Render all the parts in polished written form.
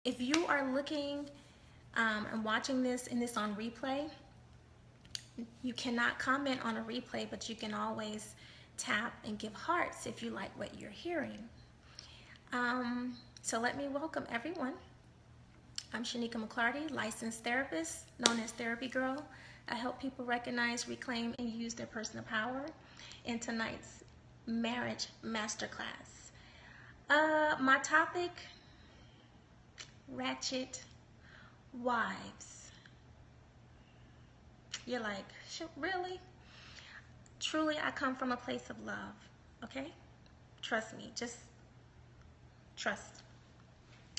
If you are looking and watching this and this on replay, you cannot comment on a replay, but you can always tap and give hearts if you like what you're hearing. So let me welcome everyone. I'm Shanika McClarty, licensed therapist, known as Therapy Girl. I help people recognize, reclaim, and use their personal power in tonight's marriage masterclass. My topic, Ratchet wives. You're like, really? Truly, I come from a place of love, okay? Trust me, just trust.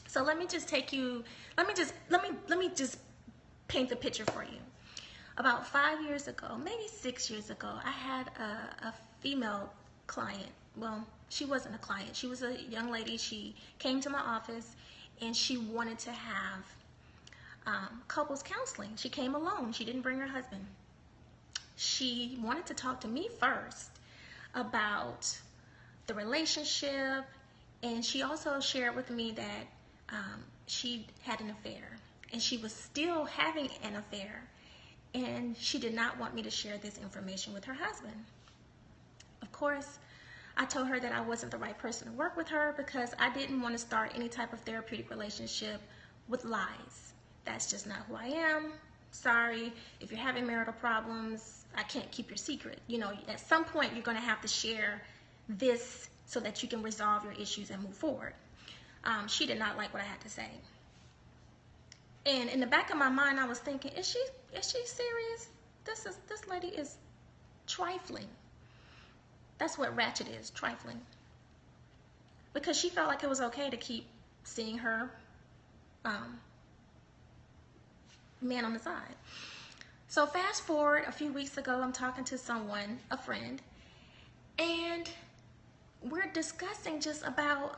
So let me just take you, let me just paint the picture for you. About 5 years ago, maybe 6 years ago, I had a female client. Well, she wasn't a client. She was a young lady. She came to my office and she wanted to have couples counseling. She came alone. She didn't bring her husband. She wanted to talk to me first about the relationship, and she also shared with me that she had an affair and she was still having an affair, and she did not want me to share this information with her husband. Of course, I told her that I wasn't the right person to work with her because I didn't want to start any type of therapeutic relationship with lies. That's just not who I am. Sorry, if you're having marital problems, I can't keep your secret. You know, at some point you're going to have to share this so that you can resolve your issues and move forward. She did not like what I had to say. And in the back of my mind, I was thinking, is she serious? This lady is trifling. That's what Ratchet is, trifling. Because she felt like it was okay to keep seeing her man on the side. So fast forward a few weeks ago, I'm talking to someone, a friend, and we're discussing just about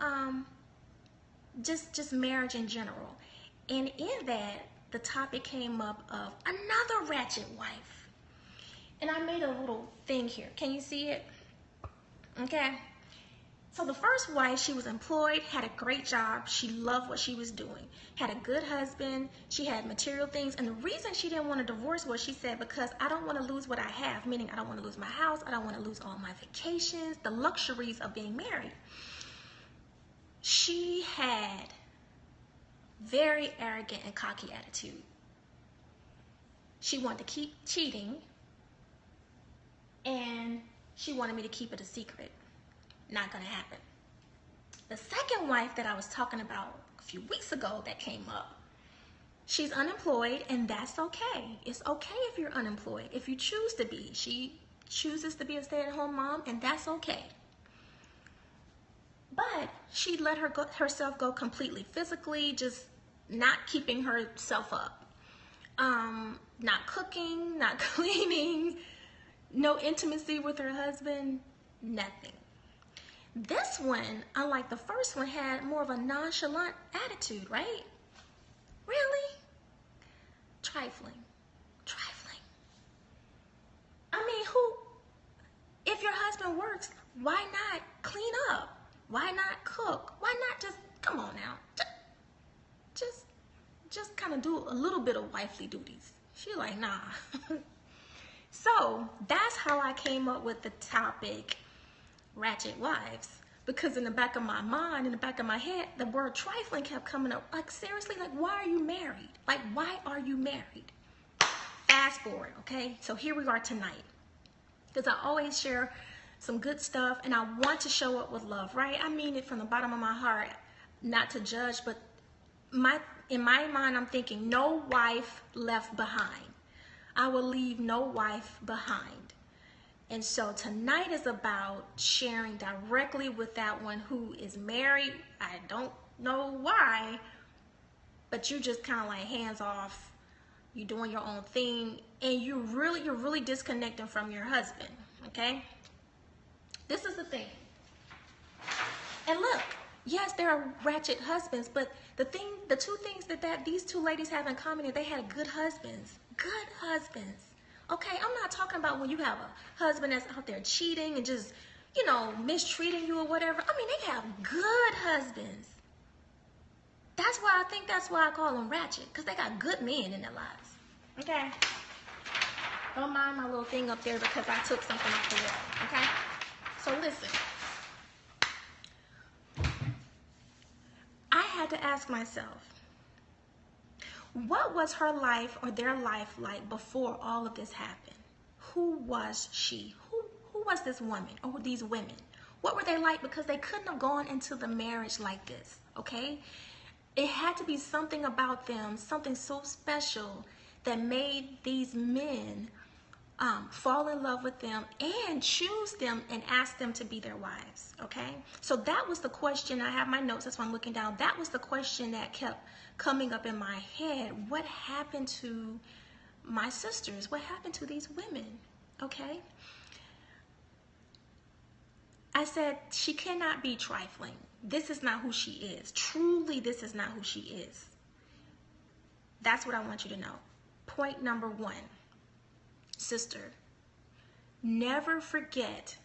just marriage in general. And in that, the topic came up of another ratchet wife. And I made a little thing here. Can you see it? Okay. So the first wife, she was employed, had a great job. She loved what she was doing, had a good husband. She had material things. And the reason she didn't want a divorce was, she said, because I don't want to lose what I have, meaning I don't want to lose my house. I don't want to lose all my vacations, the luxuries of being married. She had very arrogant and cocky attitude. She wanted to keep cheating, and she wanted me to keep it a secret. Not gonna happen. The second wife that I was talking about a few weeks ago that came up, she's unemployed, and that's okay. It's okay if you're unemployed, if you choose to be. She chooses to be a stay-at-home mom, and that's okay. But she let herself go completely physically, just not keeping herself up. Not cooking, not cleaning, no intimacy with her husband, nothing. This one, unlike the first one, had more of a nonchalant attitude, right? Really? Trifling. Trifling. I mean, if your husband works, why not clean up? Why not cook? Why not just, come on now, just kind of do a little bit of wifely duties. She like, nah. So that's how I came up with the topic, Ratchet Wives, because in the back of my mind, in the back of my head, the word trifling kept coming up. Like, seriously, like, why are you married? Like, why are you married? Fast forward, okay? So here we are tonight, because I always share some good stuff, and I want to show up with love, right? I mean it from the bottom of my heart, not to judge, but in my mind, I'm thinking, no wife left behind. I will leave no wife behind. And so tonight is about sharing directly with that one who is married. I don't know why, but you just kind of like hands off. You're doing your own thing, and you're really disconnecting from your husband, okay? This is the thing. And look, yes, there are ratchet husbands, but the two things that these two ladies have in common is they had good husbands. Good husbands. Okay, I'm not talking about when you have a husband that's out there cheating and just, mistreating you or whatever. I mean, they have good husbands. that's why I call them Ratchet, because they got good men in their lives. Okay? Don't mind my little thing up there because I took something off the wall. Okay? So listen. I had to ask myself, what was her life or their life like before all of this happened? Who was she? Who was this woman or these women? What were they like? Because they couldn't have gone into the marriage like this, okay? It had to be something about them, something so special that made these men fall in love with them and choose them and ask them to be their wives, okay? So that was the question. I have my notes, that's why I'm looking down. That was the question that kept coming up in my head. What happened to my sisters? What happened to these women, okay? I said, she cannot be trifling. This is not who she is. Truly, this is not who she is. That's what I want you to know. Point number one. Sister, never forget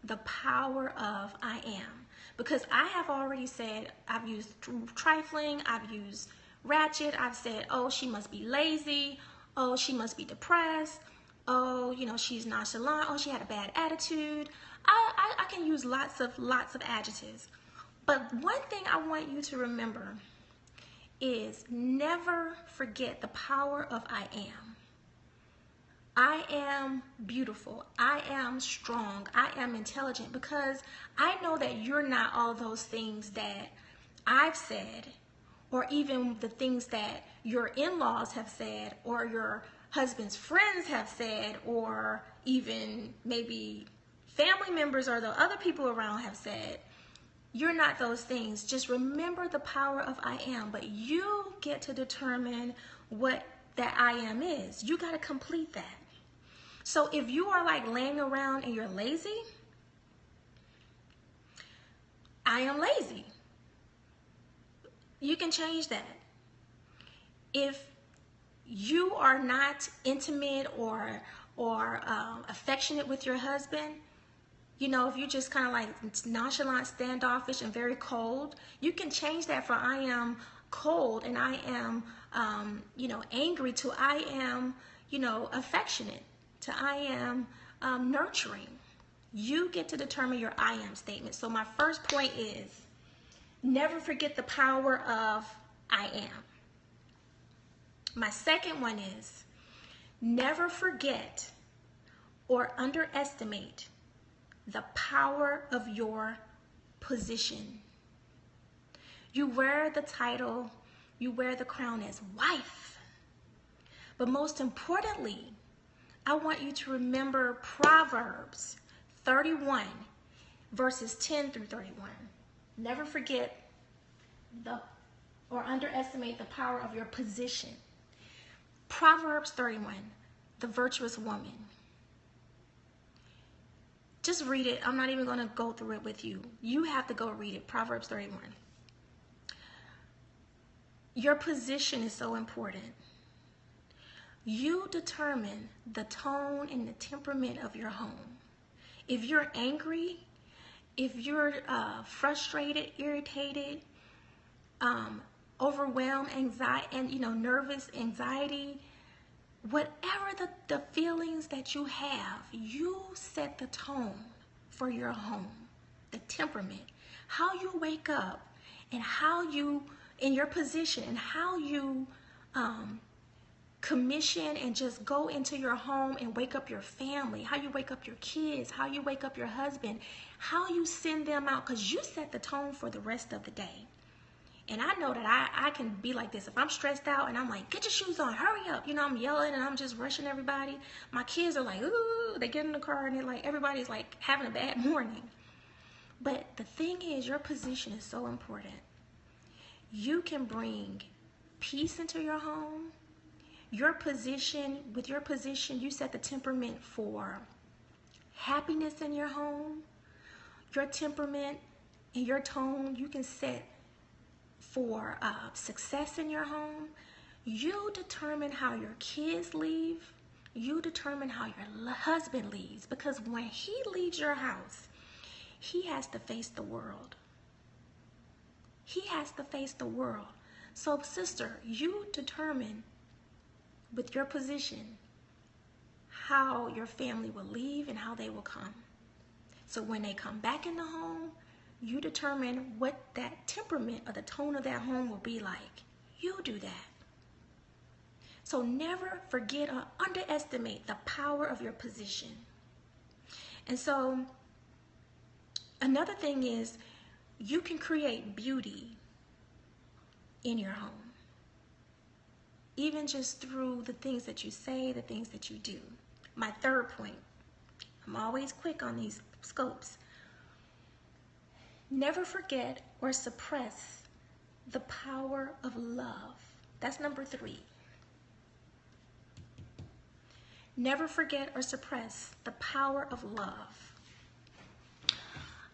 the power of I am. Because I have already said, I've used trifling, I've used ratchet, I've said, oh, she must be lazy, oh, she must be depressed, oh, you know, she's nonchalant, oh, she had a bad attitude. I can use lots of adjectives. But one thing I want you to remember is never forget the power of I am. I am beautiful. I am strong. I am intelligent, because I know that you're not all those things that I've said, or even the things that your in-laws have said, or your husband's friends have said, or even maybe family members or the other people around have said. You're not those things. Just remember the power of I am, but you get to determine what that I am is. You got to complete that. So if you are like laying around and you're lazy, I am lazy. You can change that. If you are not intimate or affectionate with your husband, you know, if you're just kind of like nonchalant, standoffish, and very cold, you can change that for I am cold and I am, you know, angry to I am, you know, affectionate, to I am nurturing. You get to determine your I am statement. So my first point is never forget the power of I am. My second one is never forget or underestimate the power of your position. You wear the title, you wear the crown as wife. But most importantly, I want you to remember Proverbs 31, verses 10 through 31. Never forget or underestimate the power of your position. Proverbs 31, the virtuous woman. Just read it. I'm not even going to go through it with you. You have to go read it. Proverbs 31. Your position is so important. You determine the tone and the temperament of your home. If you're angry, if you're frustrated, irritated, overwhelmed, anxiety, and nervous, anxiety, whatever the feelings that you have, you set the tone for your home, the temperament, how you wake up, and how you, in your position, and how you commission and just go into your home and wake up your family, how you wake up your kids, how you wake up your husband, how you send them out, because you set the tone for the rest of the day. And I know that I can be like this. If I'm stressed out and I'm like, get your shoes on, hurry up. I'm yelling and I'm just rushing everybody. My kids are like, ooh, they get in the car and they're like, everybody's like having a bad morning. But the thing is, your position is so important. You can bring peace into your home. Your position, with your position, you set the temperament for happiness in your home. Your temperament and your tone, you can set for success in your home. You determine how your kids leave. You determine how your husband leaves, because when he leaves your house, he has to face the world. He has to face the world. So, sister, you determine with your position how your family will leave and how they will come. So when they come back in the home, you determine what that temperament or the tone of that home will be like. You do that. So never forget or underestimate the power of your position. And so another thing is, you can create beauty in your home, even just through the things that you say, the things that you do. My third point, I'm always quick on these scopes. Never forget or suppress the power of love. That's number 3. Never forget or suppress the power of love.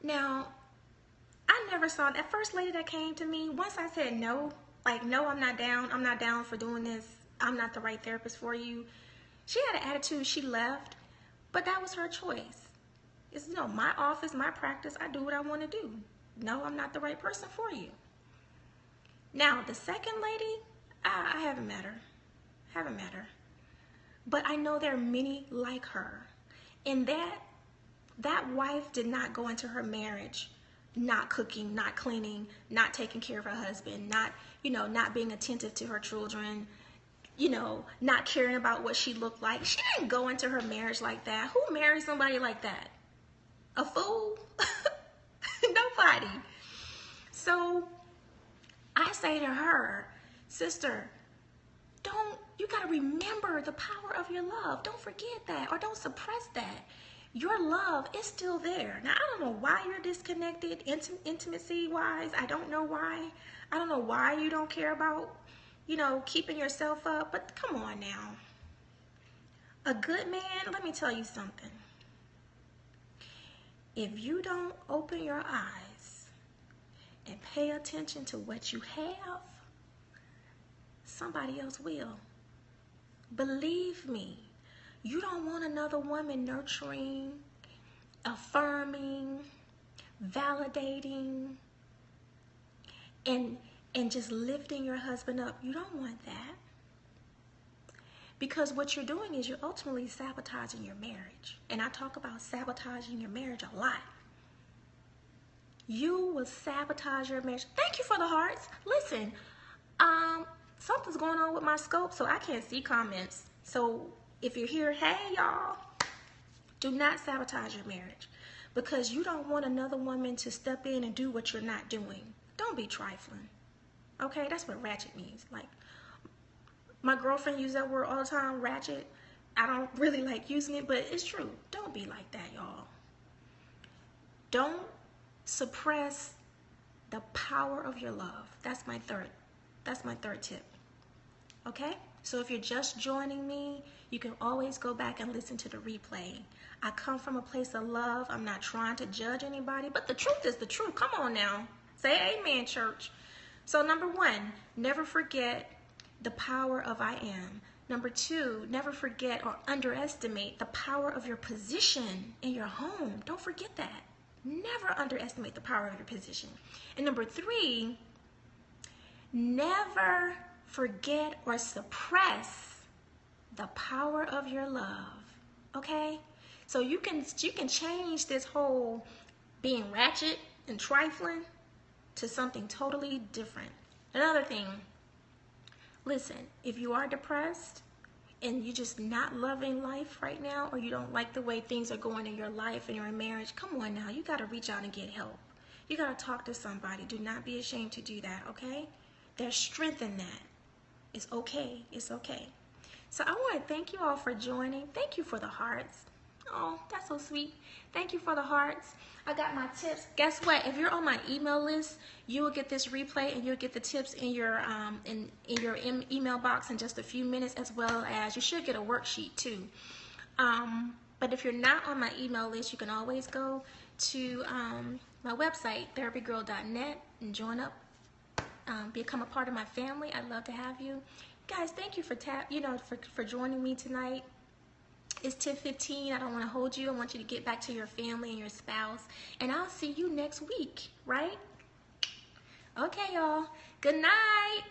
Now, I never saw that first lady that came to me. Once I said no, like, no, I'm not down for doing this. I'm not the right therapist for you. She had an attitude. She left, but that was her choice. It's, you know, my office, my practice. I do what I want to do. No, I'm not the right person for you. Now, the second lady, I haven't met her. But I know there are many like her. And that wife did not go into her marriage not cooking, not cleaning, not taking care of her husband, not being attentive to her children, not caring about what she looked like. She didn't go into her marriage like that. Who marries somebody like that? A fool? Nobody. So I say to her, sister, you got to remember the power of your love. Don't forget that, or don't suppress that. Your love is still there. Now, I don't know why you're disconnected intimacy-wise. I don't know why. I don't know why you don't care about, keeping yourself up. But come on now. A good man, let me tell you something. If you don't open your eyes and pay attention to what you have, somebody else will. Believe me. You don't want another woman nurturing, affirming, validating, and just lifting your husband up. You don't want that. Because what you're doing is you're ultimately sabotaging your marriage. And I talk about sabotaging your marriage a lot. You will sabotage your marriage. Thank you for the hearts. Listen, something's going on with my scope, so I can't see comments. So if you're here, hey y'all, do not sabotage your marriage, because you don't want another woman to step in and do what you're not doing. Don't be trifling. Okay, that's what ratchet means. Like, my girlfriend uses that word all the time, ratchet. I don't really like using it, but it's true. Don't be like that, y'all. Don't suppress the power of your love. That's my third tip. Okay? So if you're just joining me, you can always go back and listen to the replay. I come from a place of love. I'm not trying to judge anybody, but the truth is the truth. Come on now. Say amen, church. So number 1, never forget the power of I am. Number 2, never forget or underestimate the power of your position in your home. Don't forget that. Never underestimate the power of your position. And number 3, never forget or suppress the power of your love. Okay? So you can change this whole being ratchet and trifling to something totally different. Another thing, listen, if you are depressed and you're just not loving life right now, or you don't like the way things are going in your life and your marriage, come on now, you got to reach out and get help. You got to talk to somebody. Do not be ashamed to do that, okay? There's strength in that. It's okay. It's okay. So I want to thank you all for joining. Thank you for the hearts. Oh, that's so sweet. Thank you for the hearts. I got my tips. Guess what? If you're on my email list, you will get this replay and you'll get the tips in your email box in just a few minutes, as well as you should get a worksheet too. But if you're not on my email list, you can always go to my website, therapygirl.net, and join up. Become a part of my family. I'd love to have you guys. Thank you for joining me tonight. It's 10:15. I don't want to hold you. I want you to get back to your family and your spouse, and I'll see you next week, right? Okay, y'all. Good night.